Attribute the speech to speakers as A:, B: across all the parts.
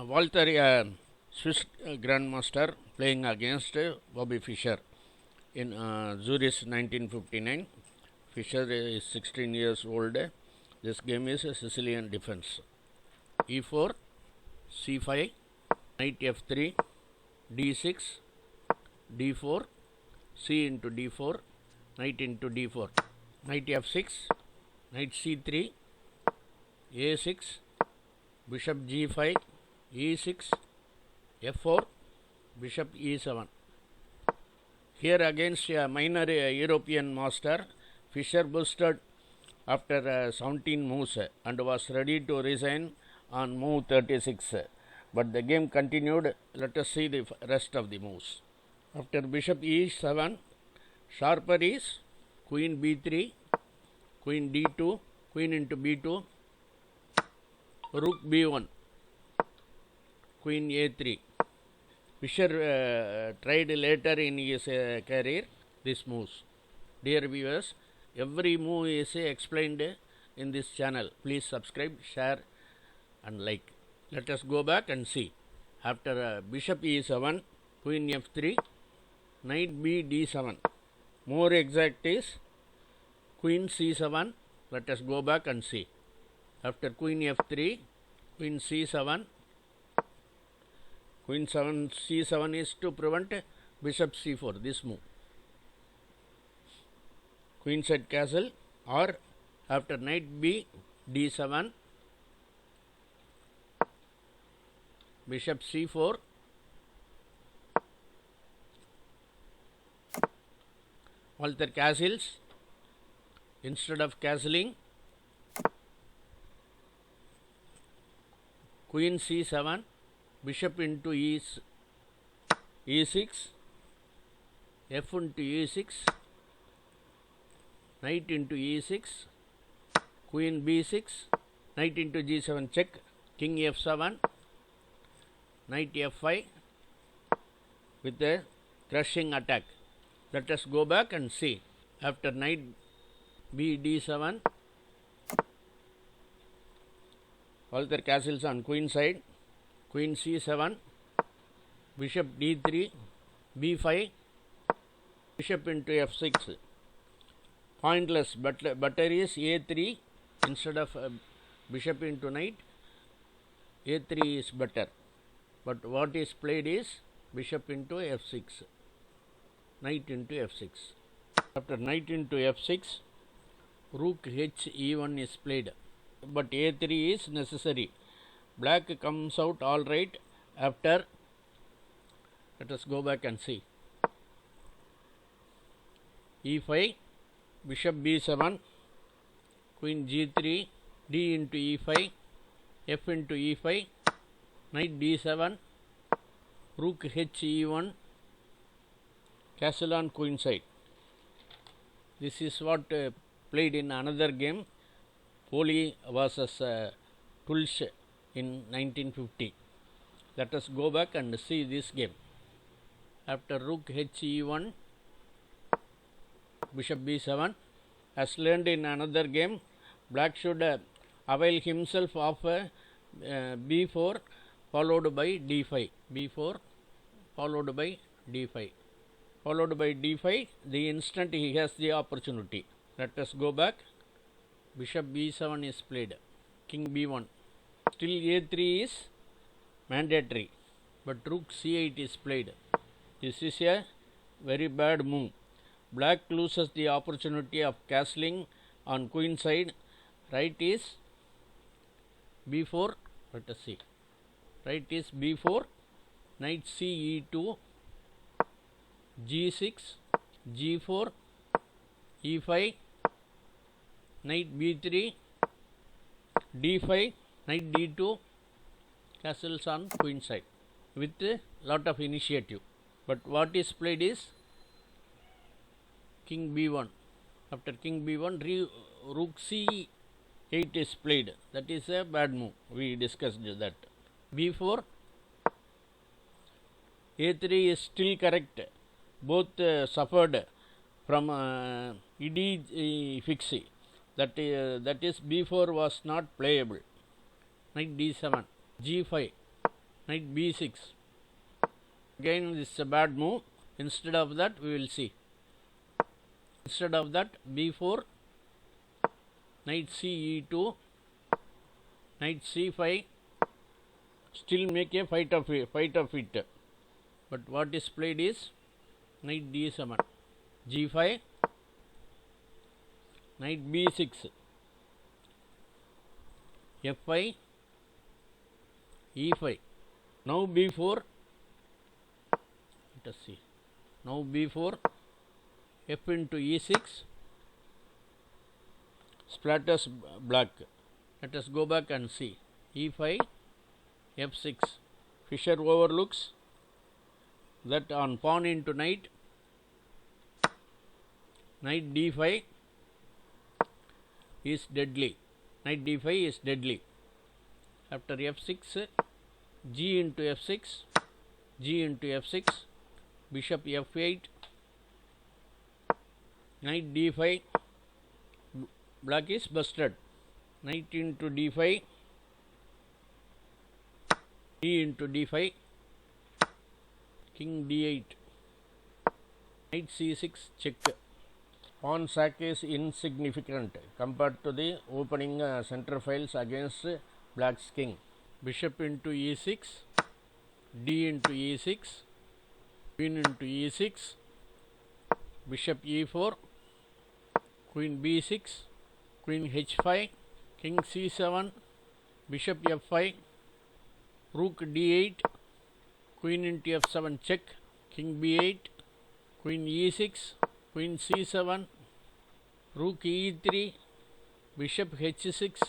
A: Walther, Swiss grandmaster, playing against Bobby Fischer in Zurich 1959. Fischer is 16 years old. This game is a Sicilian defense. E4, C5, knight F3, D6, D4, C into D4, knight into D4, knight F6, knight C3, A6, bishop G5, E6, F4, bishop E7. Here against a minor European master, Fischer boosted after 17 moves and was ready to resign on move 36. But the game continued. Let us see the rest of the moves. After bishop E7, sharper is queen B3, queen D2, queen into B2, rook B1, queen A3. Fischer tried later in his career these moves. Dear viewers, every move is explained in this channel. Please subscribe, share and like. Let us go back and see. After bishop E7, queen F3, knight B D7. More exact is queen C7. Let us go back and see. After queen F3, queen C7. Queen C7 is to prevent bishop C4, this move. Queen side castle, or after knight B D7, bishop C4, Walther castles. Instead of castling, queen C7, bishop into E6, F into E6, knight into E6, queen B6, knight into G7 check, king F7, knight F5 with a crushing attack. Let us go back and see. After knight B D7, Walther castles on queen side, queen C7, bishop D3, B5, bishop into F6. Pointless, but better is A3 instead of bishop into knight. A3 is better. But what is played is bishop into F6, knight into F6. After knight into F6, rook H E1 is played. But A3 is necessary. Black comes out all right after. Let us go back and see. E5, bishop B7, queen G3, D into E5, F into E5, knight D7, rook H E1, castle on queen side. This is what played in another game, Walther vs Fischer in 1950. Let us go back and see this game. After rook H E1, bishop B7, as learned in another game, black should avail himself of B4 followed by D5. B4 followed by D5. Followed by D5, the instant he has the opportunity. Let us go back. Bishop B7 is played. King B1. Still A3 is mandatory, but rook C8 is played. This is a very bad move. Black loses the opportunity of castling on queen side. Right is B4. Let us see. Right is B4, knight C E2, G6, G4, E5, knight B3, D5, knight D2, castles on queen side with a lot of initiative. But what is played is king B1. After king B1, rook C8 is played. That is a bad move. We discussed that. B4, A3 is still correct. Both suffered from ED fixie. That is B4 was not playable. Knight D7, G5, knight b6. Again this is a bad move. Instead of that we will see. Instead of that b4, knight c e2, knight c5, still make a fight of it. But what is played is knight d7, g5, knight b6, f5, e5. Now b4, let us see. Now b4, f into e6, splatters black. Let us go back and see. e5, f6. Fischer overlooks that on pawn into knight, knight d5 is deadly. Knight d5 is deadly. After f6, g into f6, g into f6, bishop f8, knight d5, black is busted. Knight into d5, d into d5, king d8, knight c6 check. Pawn sack is insignificant compared to the opening center files against black's king. Bishop into e6, d into e6, queen into e6, bishop e4, queen b6, queen h5, king c7, bishop f5, rook d8, queen into f7 check, king b8, queen e6, queen c7, rook e3, bishop h6,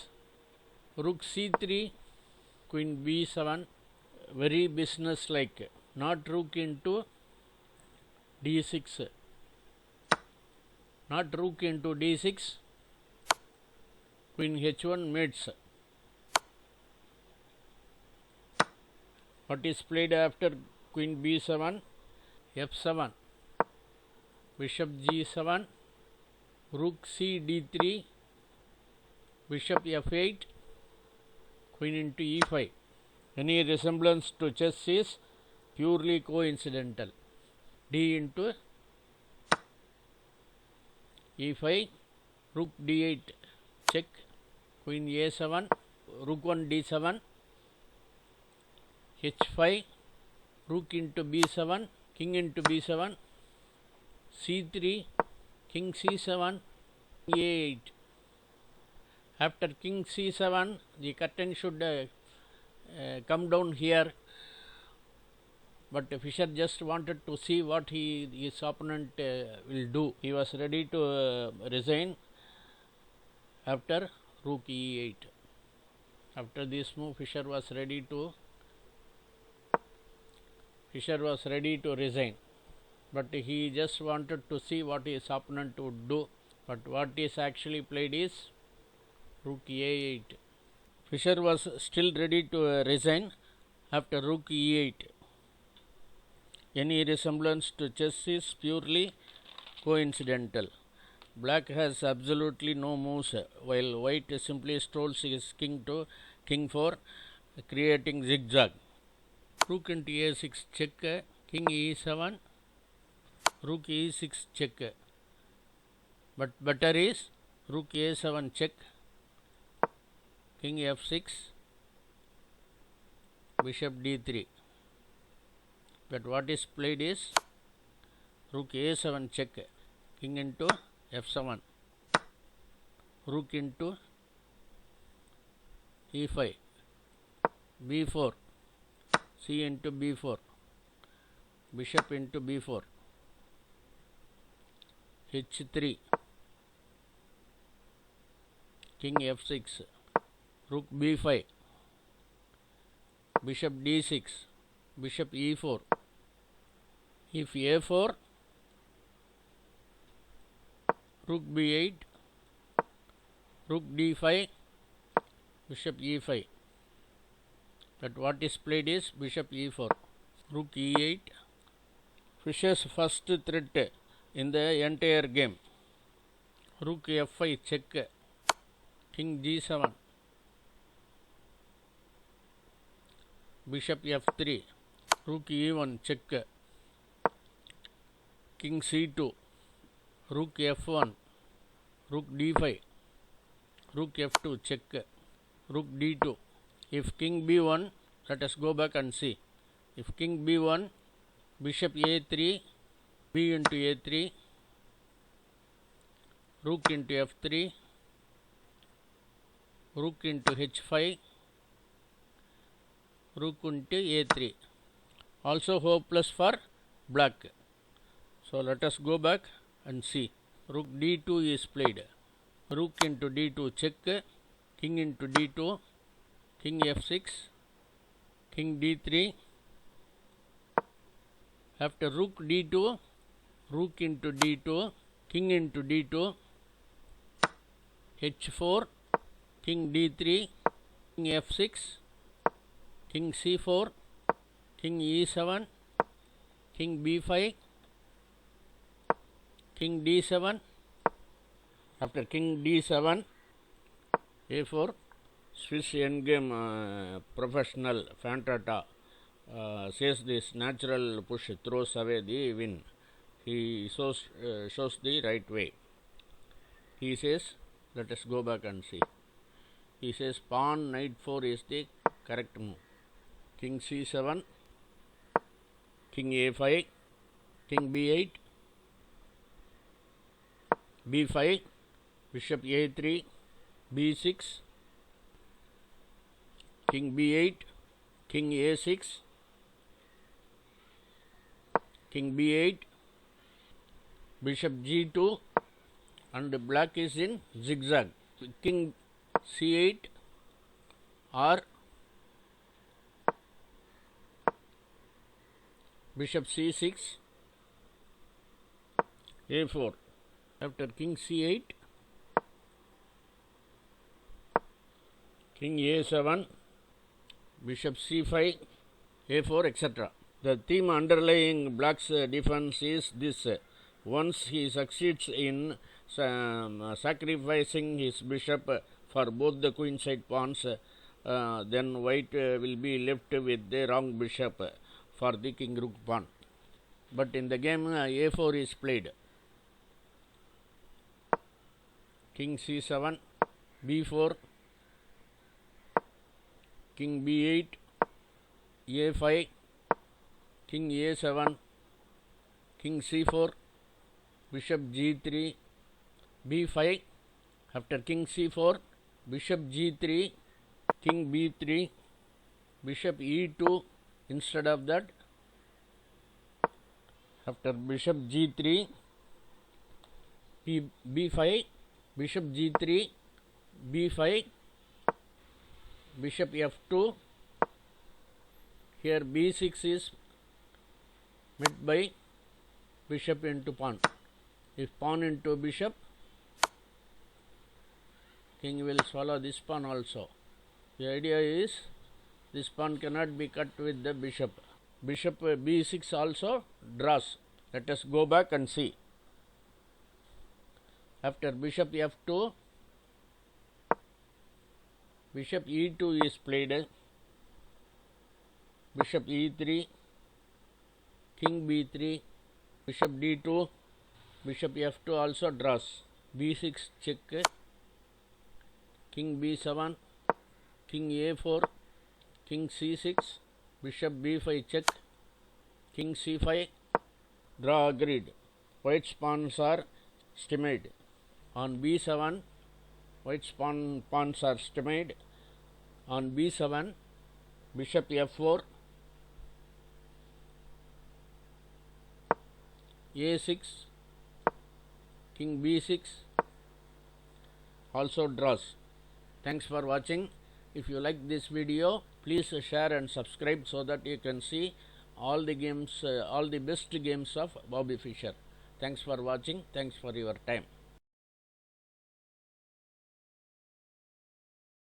A: rook c3, queen b7. Very business like. Not rook into d6, not rook into d6, queen h1 mates. What is played after queen b7? f7, bishop g7, rook c d3, bishop f8, queen into e5. Any resemblance to chess is purely coincidental. D into e5, rook d8 check, queen a7, rook 1 d7, h5, rook into b7, king into b7, c3, king c7, a8. After king c7, the curtain should come down here, but Fischer just wanted to see what his opponent will do. He was ready to resign after rook e8. After this move, Fischer was ready to resign, but he just wanted to see what his opponent would do. But what is actually played is rook e8. Fischer was still ready to resign after rook e8. Any resemblance to chess is purely coincidental. Black has absolutely no moves, while white simply strolls his king to king 4, creating zigzag. Rook into a6 check, king e7, rook e6 check. But better is rook a7 check, king f6, bishop d3. But what is played is rook a7 check, king into f7, rook into e5, b4, c into b4, bishop into b4, h3, king f6, rook b5, bishop d6, bishop e4. If a4, rook b8, rook d5, bishop e5. But what is played is bishop e4, rook e8. Fischer's first threat in the entire game. Rook f5 check, king g7, bishop f3, rook e1 check, king c2, rook f1, rook d5, rook f2 check, rook d2. If king b1, let us go back and see. If king b1, bishop a3, b into a3, rook into f3, rook into h5, rook into a3. Also hopeless for black. So let us go back and see. Rook d2 is played. Rook into d2 check, king into d2, king f6, king d3. After rook d2, rook into d2, king into d2, h4, king d3, king f6, king c4, king e7, king b5, king d7. After king d7, a4, Swiss endgame professional Fantata says this natural push throws away the win. He shows the right way. He says, let us go back and see. He says pawn knight 4 is the correct move. King c7, king a5, king b8, b5, bishop a3, b6, king b8, king a6, king b8, bishop g2, and black is in zigzag. King c8 or bishop c6, a4. After king c8, king a7, bishop c5, a4, etc. The theme underlying black's defense is this. Once he succeeds in sacrificing his bishop for both the queenside pawns, then white will be left with the wrong bishop for the king rook pawn. But in the game a4 is played. King c7, b4, king b8, a5, king a7, king c4, bishop g3, b5. After king c4, bishop g3, king b3, bishop e2. Instead of that, after bishop g3, b5, bishop g3, b5, bishop f2. Here b6 is met by bishop into pawn. If pawn into bishop, king will swallow this pawn also. The idea is this pawn cannot be cut with the bishop. Bishop b6 also draws. Let us go back and see. After bishop f2, bishop e2 is played, bishop e3, king b3, bishop d2, bishop f2 also draws, b6 check, king b7, king a4, king c6, bishop b5 check, king c5, draw agreed. White's pawns are stymied. On b7, white's pawns are stymied. On b7, bishop f4, a6, king b6 also draws. Thanks for watching. If you like this video, please share and subscribe so that you can see all the games, all the best games of Bobby Fischer. Thanks for watching. Thanks for your time.